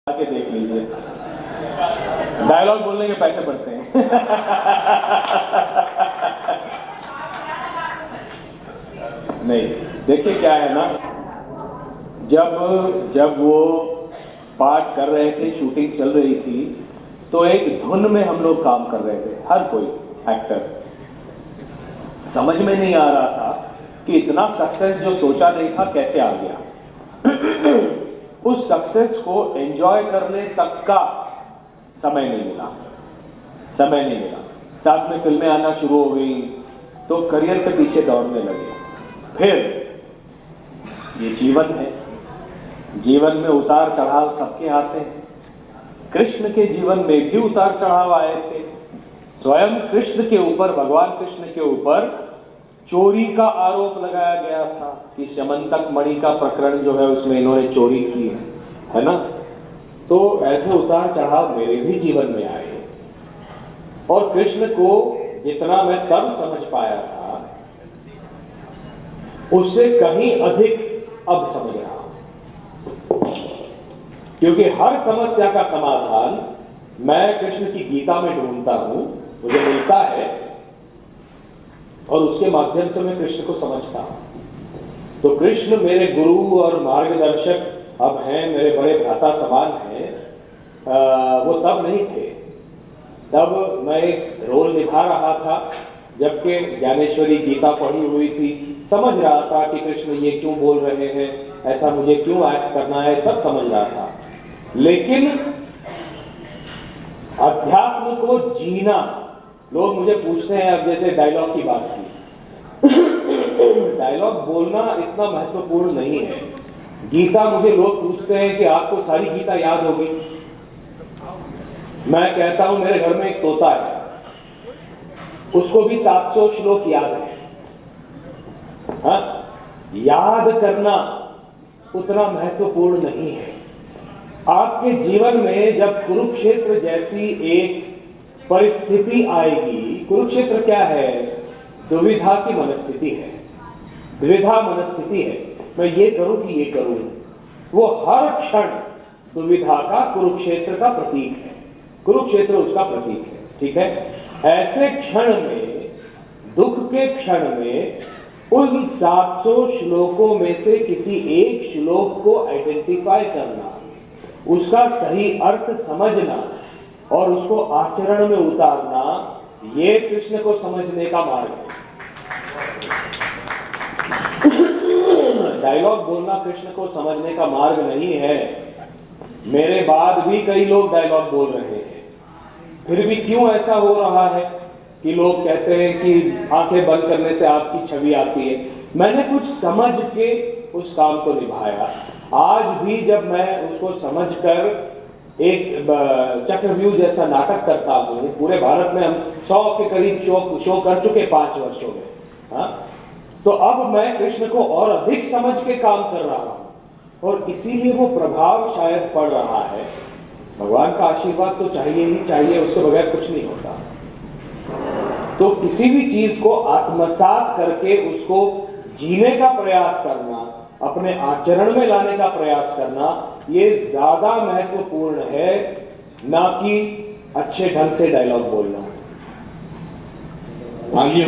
के देख लीजिए, डायलॉग बोलने के पैसे बढ़ते हैं। नहीं, देखिए क्या है ना, जब वो पाठ कर रहे थे, शूटिंग चल रही थी, तो एक धुन में हम लोग काम कर रहे थे, हर कोई एक्टर। समझ में नहीं आ रहा था कि इतना सक्सेस जो सोचा नहीं था कैसे आ गया। उस सक्सेस को एंजॉय करने तक का समय नहीं मिला। साथ में फिल्में आना शुरू हो गई तो करियर के पीछे दौड़ने लगे। फिर ये जीवन है, जीवन में उतार चढ़ाव सबके आते हैं। कृष्ण के जीवन में भी उतार चढ़ाव आए थे। स्वयं कृष्ण के ऊपर, भगवान कृष्ण के ऊपर चोरी का आरोप लगाया गया था कि स्यमंतक मणि का प्रकरण जो है उसमें इन्होंने चोरी की है ना। तो ऐसे उतार चढ़ाव मेरे भी जीवन में आए और कृष्ण को जितना मैं तब समझ पाया था उससे कहीं अधिक अब समझ रहा हूं, क्योंकि हर समस्या का समाधान मैं कृष्ण की गीता में ढूंढता हूं, मुझे मिलता है और उसके माध्यम से मैं कृष्ण को समझता हूं। तो कृष्ण मेरे गुरु और मार्गदर्शक अब हैं, मेरे बड़े भ्राता समान हैं। वो तब नहीं थे। तब मैं एक रोल निभा रहा था, जबकि ज्ञानेश्वरी गीता पढ़ी हुई थी, समझ रहा था कि कृष्ण ये क्यों बोल रहे हैं, ऐसा मुझे क्यों एक्ट करना है, सब समझ रहा था। लेकिन अध्यात्म को जीना, लोग मुझे पूछते हैं, अब जैसे डायलॉग की बात की, डायलॉग बोलना इतना महत्वपूर्ण नहीं है। गीता, मुझे लोग पूछते हैं कि आपको सारी गीता याद होगी। मैं कहता हूं मेरे घर में एक तोता है, उसको भी 700 श्लोक याद है। हाँ? याद करना उतना महत्वपूर्ण नहीं है। आपके जीवन में जब कुरुक्षेत्र जैसी एक परिस्थिति आएगी, कुरुक्षेत्र क्या है? दुविधा की मनस्थिति है, द्विधा मनस्थिति है, मैं ये करूं कि ये करूं। वो हर क्षण दुविधा का कुरुक्षेत्र का प्रतीक है, कुरुक्षेत्र उसका प्रतीक है, ठीक है। ऐसे क्षण में, दुख के क्षण में, उन 700 श्लोकों में से किसी एक श्लोक को आइडेंटिफाई करना, उसका सही अर्थ समझना और उसको आचरण में उतारना, ये कृष्ण को समझने का मार्ग है। डायलॉग बोलना कृष्ण को समझने का मार्ग नहीं है। मेरे बाद भी कई लोग डायलॉग बोल रहे हैं, फिर भी क्यों ऐसा हो रहा है कि लोग कहते हैं कि आंखें बंद करने से आपकी छवि आती है। मैंने कुछ समझ के उस काम को निभाया। आज भी जब मैं उसको समझकर एक चक्रव्यूह जैसा नाटक करता हूं, पूरे भारत में हम 100 के करीब शो कर चुके 5 वर्षों में, हाँ? तो अब मैं कृष्ण को और अधिक समझ के काम कर रहा हूं और इसीलिए वो प्रभाव शायद पड़ रहा है। भगवान का आशीर्वाद तो चाहिए ही चाहिए, उसके बगैर कुछ नहीं होता। तो किसी भी चीज को आत्मसात करके उसको जीने का प्रयास करना, अपने आचरण में लाने का प्रयास करना, ये ज्यादा महत्वपूर्ण है, ना कि अच्छे ढंग से डायलॉग बोलना। आगे